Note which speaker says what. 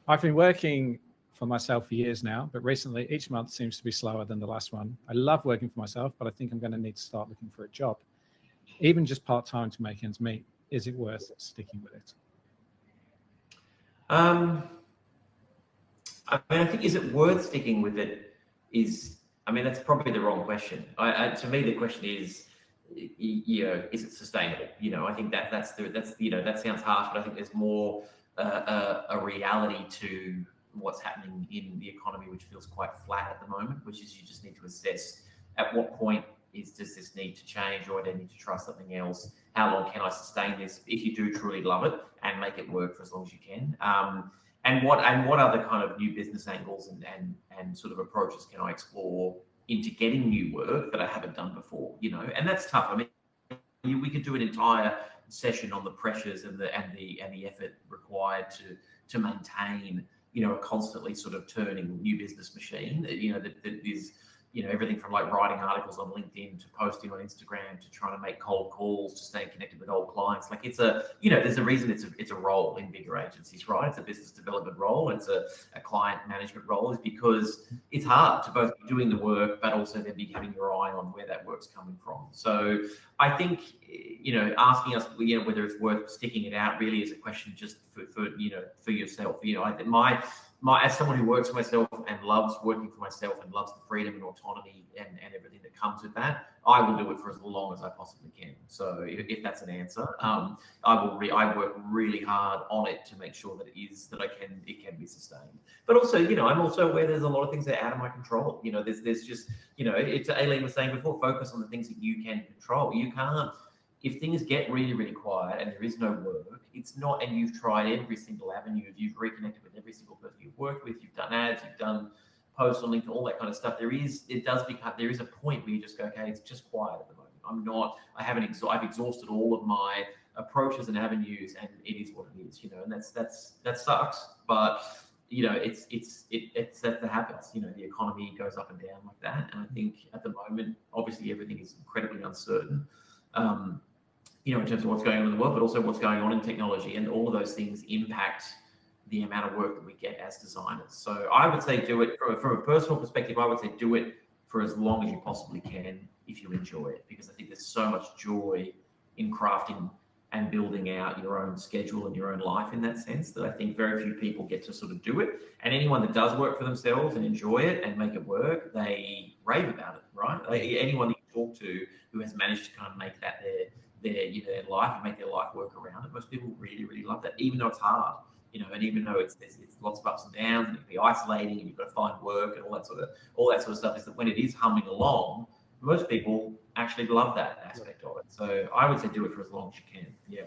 Speaker 1: I've been working for myself for years now, but recently each month seems to be slower than the last one. I love working for myself, but I think I'm going to need to start looking for a job, even just part-time to make ends meet. Is it worth sticking with it?
Speaker 2: I think, is it worth sticking with it? That's probably the wrong question. To me, the question is, is it sustainable? I think that sounds harsh, but I think there's more a reality to what's happening in the economy, which feels quite flat at the moment, which is you just need to assess at what point does this need to change, or do I need to try something else? How long can I sustain this if you do truly love it, and make it work for as long as you can? And what other kind of new business angles and sort of approaches can I explore into getting new work that I haven't done before? And that's tough. I mean, we could do an entire session on the pressures and the effort required to maintain, a constantly sort of turning new business machine. That is, everything from like writing articles on LinkedIn to posting on Instagram to trying to make cold calls to staying connected with old clients. Like there's a reason it's a role in bigger agencies, right? It's a business development role. It's a client management role, is because it's hard to both be doing the work, but also then be having your eye on where that work's coming from. So I think, asking us, whether it's worth sticking it out really is a question just for yourself. I think as someone who works for myself and loves working for myself and loves the freedom and autonomy and everything that comes with that, I will do it for as long as I possibly can. So if that's an answer, I work really hard on it to make sure that it can be sustained. But also, I'm also aware there's a lot of things that are out of my control. There's just, it's Aileen was saying before, focus on the things that you can control. You can't. If things get really, really quiet and there is no work, it's not, and you've tried every single avenue, you've reconnected with every single person you've worked with, you've done ads, you've done posts on LinkedIn, all that kind of stuff. There is a point where you just go, okay, it's just quiet at the moment. I've exhausted all of my approaches and avenues, and it is what it is, and that sucks. But that happens. The economy goes up and down like that, and I think at the moment, obviously, everything is incredibly uncertain. In terms of what's going on in the world, but also what's going on in technology, and all of those things impact the amount of work that we get as designers. So I would say do it from a personal perspective. I would say do it for as long as you possibly can if you enjoy it, because I think there's so much joy in crafting and building out your own schedule and your own life in that sense, that I think very few people get to sort of do it. And anyone that does work for themselves and enjoy it and make it work, they rave about it, right? Anyone that you talk to who has managed to kind of make that their life and make their life work around it, most people really, really love that, even though it's hard, and even though it's lots of ups and downs, and it can be isolating, and you've got to find work and all that sort of stuff. Is that when it is humming along, most people actually love that aspect of it. So I would say do it for as long as you can. Yeah.